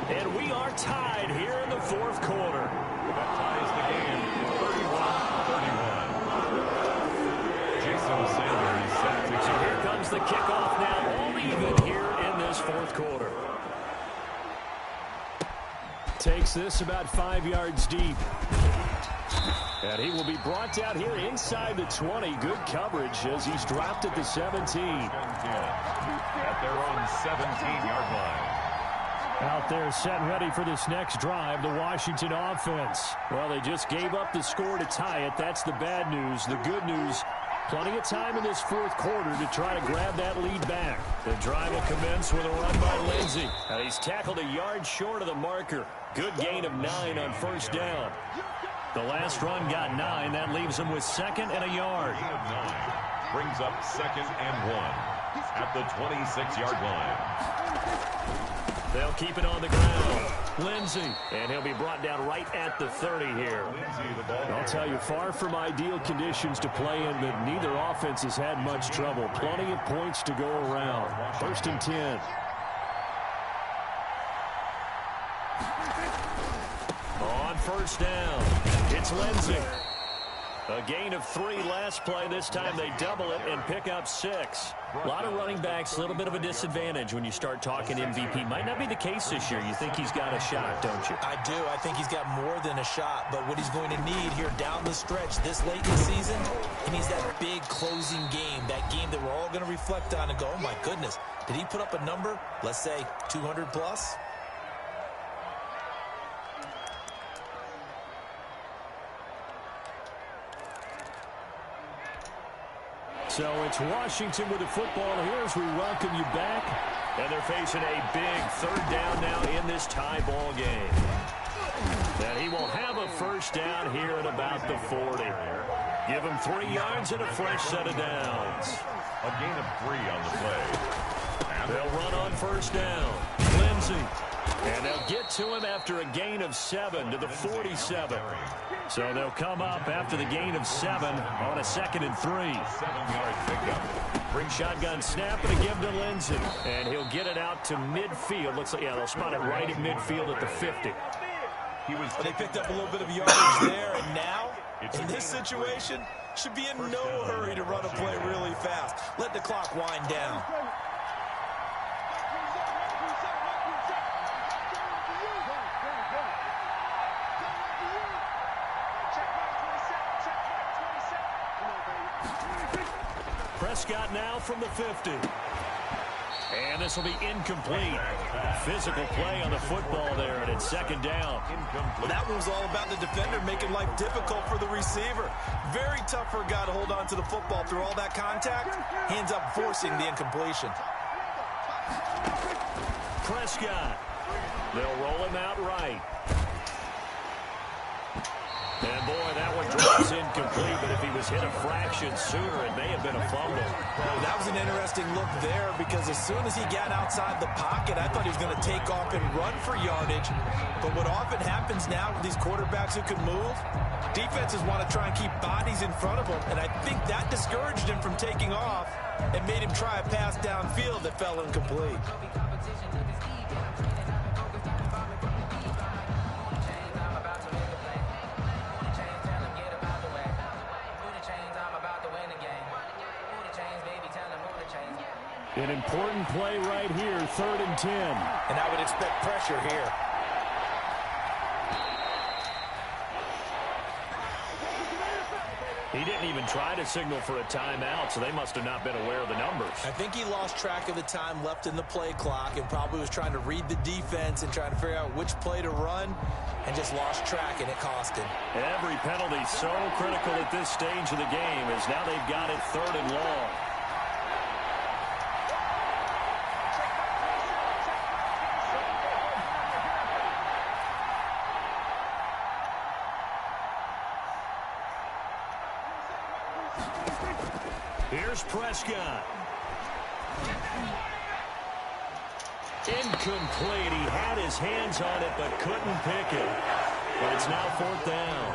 And we are tied here in the 4th quarter. That ties the game 31-31. Jason Sanders set to So here comes the kickoff now, all even here in this 4th quarter. Takes this about 5 yards deep. And he will be brought down here inside the 20. Good coverage as he's dropped at the 17. At their own 17-yard line. Out there set ready for this next drive, the Washington offense. Well, they just gave up the score to tie it. That's the bad news. The good news, plenty of time in this 4th quarter to try to grab that lead back. The drive will commence with a run by Lindsey. And he's tackled a yard short of the marker. Good gain of 9 on 1st down. The last run got 9. That leaves him with 2nd and a yard. Gain of 9 brings up 2nd and 1 at the 26-yard line. They'll keep it on the ground. Lindsey, and he'll be brought down right at the 30 here. I'll tell you, far from ideal conditions to play in, but neither offense has had much trouble. Plenty of points to go around. 1st and 10. On 1st down, it's Lindsey. A gain of 3 last play. This time they double it and pick up 6. A lot of running backs, a little bit of a disadvantage when you start talking MVP. Might not be the case this year. You think he's got a shot, don't you? I do. I think he's got more than a shot. But what he's going to need here down the stretch this late in the season, he needs that big closing game, that game that we're all going to reflect on and go, oh, my goodness, did he put up a number, let's say 200 plus? So it's Washington with the football here as we welcome you back. And they're facing a big 3rd down now in this tie ball game. And he will have a 1st down here at about the 40. Give him 3 yards and a fresh set of downs. A gain of 3 on the play. And they'll run on 1st down. Lindsey. And they'll get to him after a gain of 7 to the 47. So they'll come up after the gain of 7 on a 2nd and 3. 7-yard pickup. Bring shotgun snap and a give to Lindsey. And he'll get it out to midfield. Looks like, yeah, they'll spot it right at midfield at the 50. They picked up a little bit of yardage there, and now, in this situation, should be in no hurry to run a play really fast. Let the clock wind down. Prescott now from the 50. And this will be incomplete. Physical play on the football there, and it's 2nd down. Well, that one was all about the defender making life difficult for the receiver. Very tough for a guy to hold on to the football through all that contact. He ends up forcing the incompletion. Prescott. They'll roll him out right. And, boy, that one drops incomplete, but if he was hit a fraction sooner, it may have been a fumble. Well, that was an interesting look there because as soon as he got outside the pocket, I thought he was going to take off and run for yardage. But what often happens now with these quarterbacks who can move, defenses want to try and keep bodies in front of them, and I think that discouraged him from taking off and made him try a pass downfield that fell incomplete. An important play right here, 3rd and 10. And I would expect pressure here. He didn't even try to signal for a timeout, so they must have not been aware of the numbers. I think he lost track of the time left in the play clock and probably was trying to read the defense and trying to figure out which play to run and just lost track, and it cost him. Every penalty so critical at this stage of the game as now they've got it 3rd and long. Here's Prescott. Incomplete. He had his hands on it but couldn't pick it. But it's now 4th down.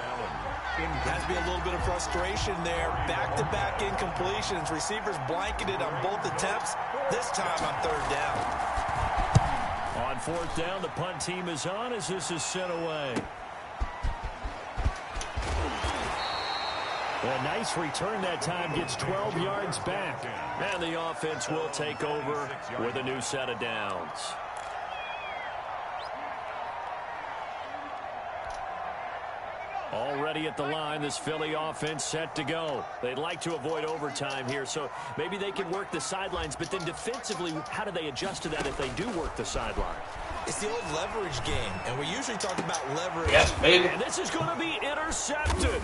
Has to be a little bit of frustration there. Back-to-back incompletions. Receivers blanketed on both attempts. This time on 3rd down. On 4th down, the punt team is on as this is sent away. A nice return that time, gets 12 yards back. And the offense will take over with a new set of downs. Already at the line, this Philly offense set to go. They'd like to avoid overtime here, so maybe they can work the sidelines, but then defensively, how do they adjust to that if they do work the sideline? It's the old leverage game, and we usually talk about leverage. Yes, baby. And this is going to be intercepted.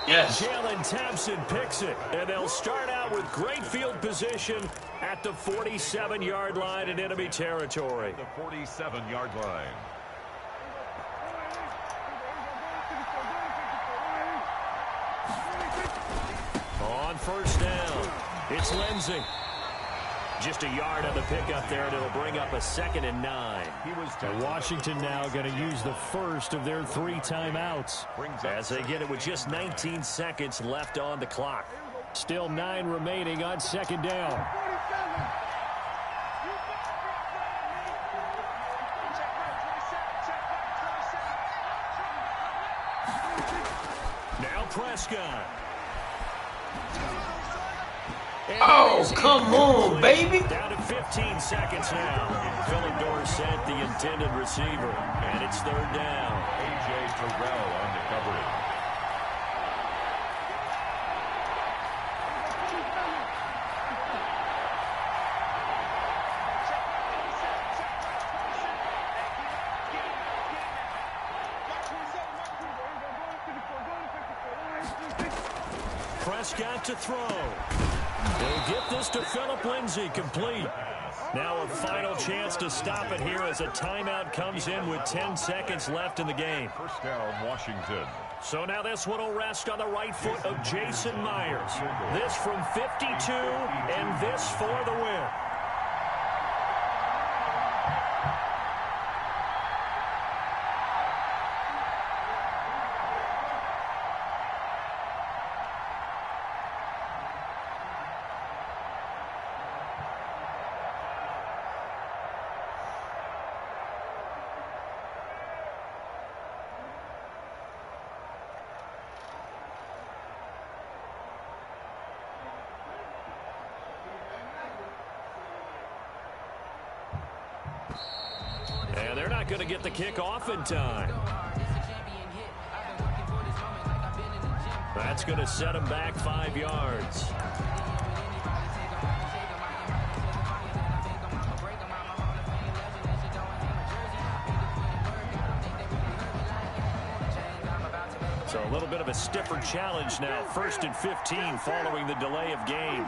Yes. Jalen Thompson picks it, and they'll start out with great field position at the 47-yard line in enemy territory. The 47-yard line. On 1st down, it's Lindsey. Just a yard on the pickup there, and it'll bring up a 2nd and 9. And Washington now going to use the first of their 3 timeouts as they get it with just 19 seconds left on the clock. Still 9 remaining on 2nd down. Now Prescott. Oh, come on, baby. Down to 15 seconds now. Philip Dorsett, the intended receiver. And it's 3rd down. A.J. Terrell on the coverage. Prescott to throw. They'll get this to Philip Lindsay, complete. Now a final chance to stop it here as a timeout comes in with 10 seconds left in the game. 1st down, Washington. So now this one will rest on the right foot of Jason Myers. This from 52, and this for the win. And they're not going to get the kick off in time. That's going to set them back 5 yards. So a little bit of a stiffer challenge now. 1st and 15 following the delay of game.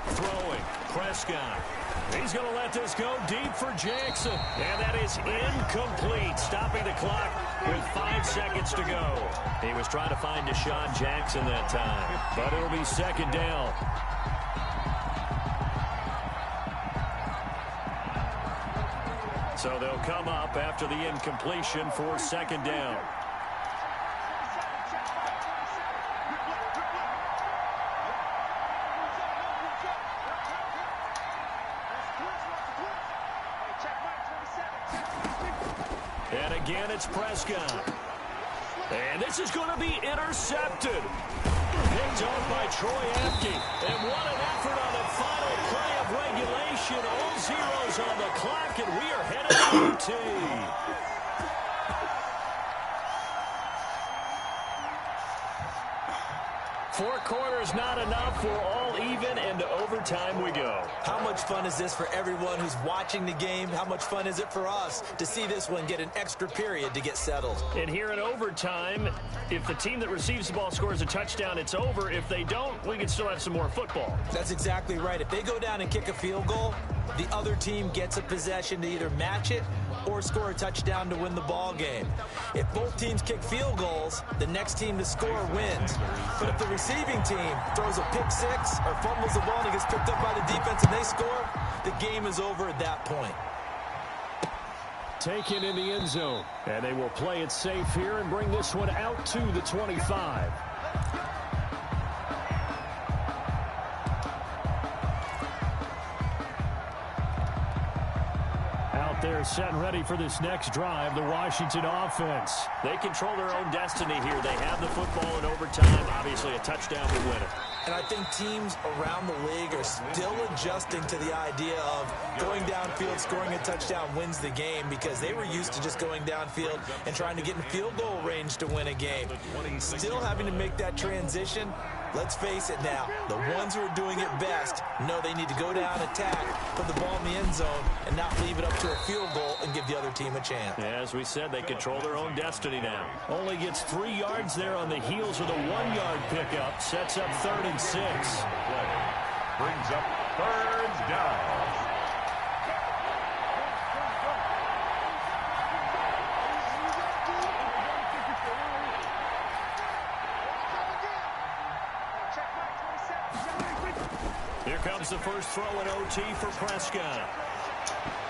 Throwing, Prescott. He's going to let this go deep for Jackson. And that is incomplete, stopping the clock with 5 seconds to go. He was trying to find Deshaun Jackson that time, but it'll be 2nd down. So they'll come up after the incompletion for 2nd down. again. It's Prescott. And this is going to be intercepted. Picked off by Troy Apke. And what an effort on the final play of regulation. All zeros on the clock, and we are headed to OT. Four quarters not enough. We're all even, and to overtime we go. How much fun is this for everyone who's watching the game? How much fun is it for us to see this one get an extra period to get settled? And here in overtime, if the team that receives the ball scores a touchdown, it's over. If they don't, we can still have some more football. That's exactly right. If they go down and kick a field goal, the other team gets a possession to either match it or score a touchdown to win the ball game. If both teams kick field goals, the next team to score wins. But if the receiving team throws a pick six or fumbles the ball and it gets picked up by the defense and they score, the game is over at that point. Taken in the end zone. And they will play it safe here and bring this one out to the 25. They're set and ready for this next drive, the Washington offense. They control their own destiny here. They have the football in overtime. Obviously, a touchdown would win it. And I think teams around the league are still adjusting to the idea of going downfield, scoring a touchdown wins the game, because they were used to just going downfield and trying to get in field goal range to win a game. Still having to make that transition. Let's face it now, the ones who are doing it best know they need to go down, attack, put the ball in the end zone, and not leave it up to a field goal and give the other team a chance. As we said, they control their own destiny now. Only gets 3 yards there on the heels of the 1-yard pickup. Sets up 3rd and 6. Brings up 3rd down. Here comes the first throw in OT for Prescott.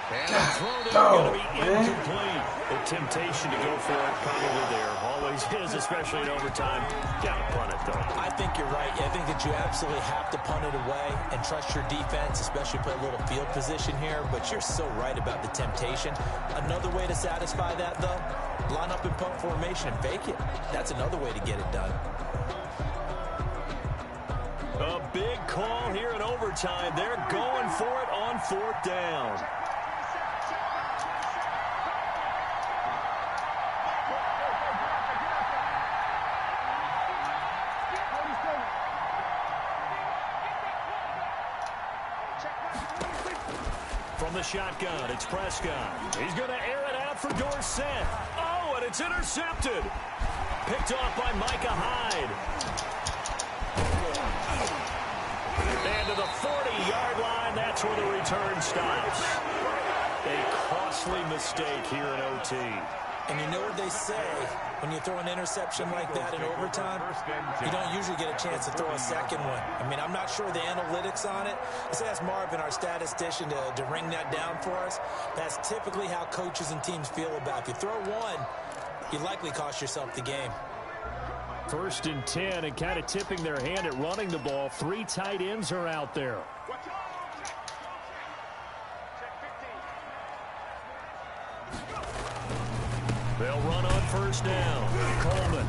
And the throw there going to be incomplete. The temptation to go for it probably there. Always is, especially in overtime. Got to punt it, though. I think you're right. I think that you absolutely have to punt it away and trust your defense, especially play a little field position here. But you're so right about the temptation. Another way to satisfy that, though, line up in punt formation and fake it. That's another way to get it done. A big call here in overtime. They're going for it on 4th down. From the shotgun, it's Prescott. He's going to air it out for Dorsett. Oh, and it's intercepted. Picked off by Micah Hyde. And to the 40-yard line, that's where the return stops. A costly mistake here in OT. And you know what they say, when you throw an interception like that in overtime, you don't usually get a chance to throw a second one. I mean, I'm not sure the analytics on it. Let's ask Marvin, our statistician, to ring that down for us. That's typically how coaches and teams feel about it. If you throw one, you likely cost yourself the game. 1st and 10, and kind of tipping their hand at running the ball. 3 tight ends are out there. They'll run on 1st down. Coleman.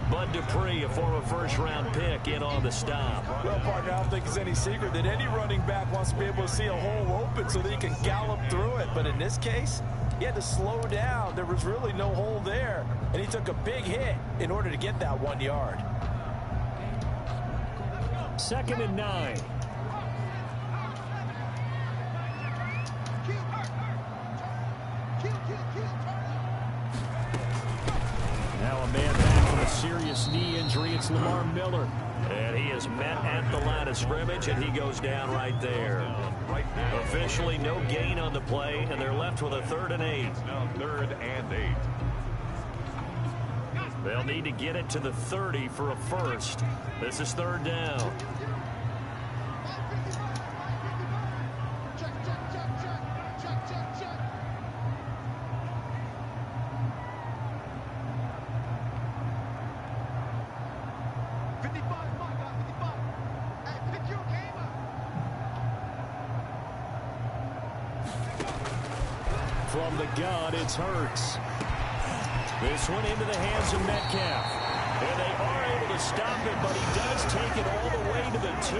Bud Dupree, a former first-round pick, in on the stop. Well, partner, I don't think it's any secret that any running back wants to be able to see a hole open so that he can gallop through it. But in this case, he had to slow down. There was really no hole there. And he took a big hit in order to get that 1 yard. 2nd and 9. Now a man back from a serious knee injury. It's Lamar Miller. And he is met at the line of scrimmage, and he goes down right there. Officially no gain on the play, and they're left with a 3rd and 8. Now 3rd and 8. They'll need to get it to the 30 for a first. This is 3rd down. From the gun, it's Hurts. This one into the hands of Metcalf. And they are able to stop it, but he does take it all the way to the 2.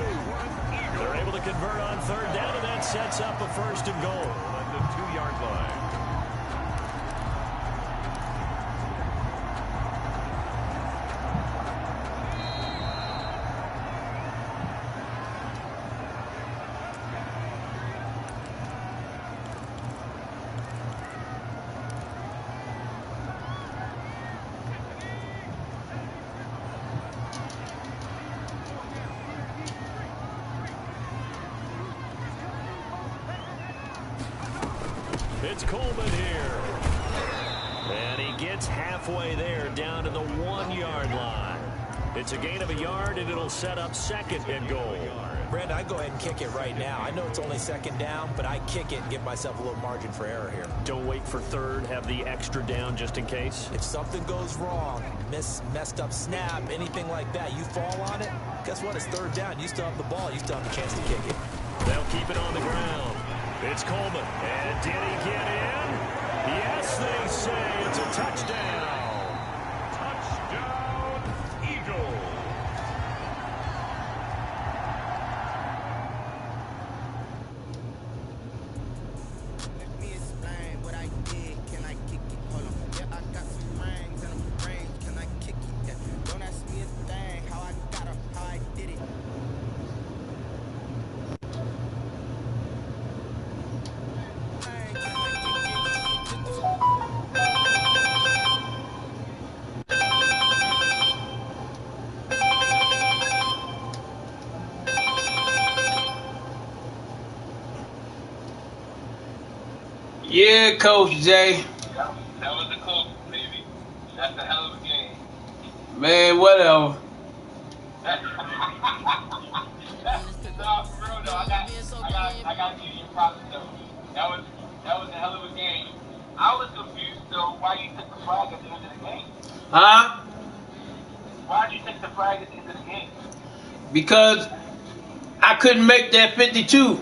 They're able to convert on third down, and that sets up a 1st and goal. At the 2-yard line. It's Coleman here. And he gets halfway there, down to the 1-yard line. It's a gain of a yard, and it'll set up 2nd and goal. Brandon, I go ahead and kick it right now. I know it's only 2nd down, but I kick it and give myself a little margin for error here. Don't wait for 3rd. Have the extra down just in case. If something goes wrong, messed up snap, anything like that, you fall on it, guess what? It's 3rd down. You still have the ball. You still have the chance to kick it. They'll keep it on the ground. It's Coleman. And did he get in? Yes, they say it's a touchdown. Touchdown, Eagles. Let me explain what I did. Can I kick it? Hold on. Yeah, I got some rings and a ring. Can I kick it? Yeah. Don't ask me a thing. How I got up, how I did it. Yeah, Coach Jay. That was the Colts, baby. That's a hell of a game. Man, whatever. No, for real though. I got to give you props though. That was a hell of a game. I was confused though why you took the flag at the end of the game. Huh? Why did you take the flag at the end of the game? Because I couldn't make that 52.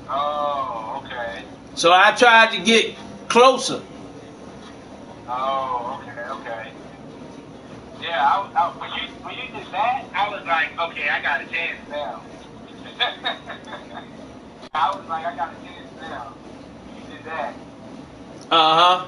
Oh, okay. So I tried to get closer. Oh, okay. Yeah, when you did that, I was like, okay, I got a chance now. I was like, I got a chance now. You did that. Uh-huh.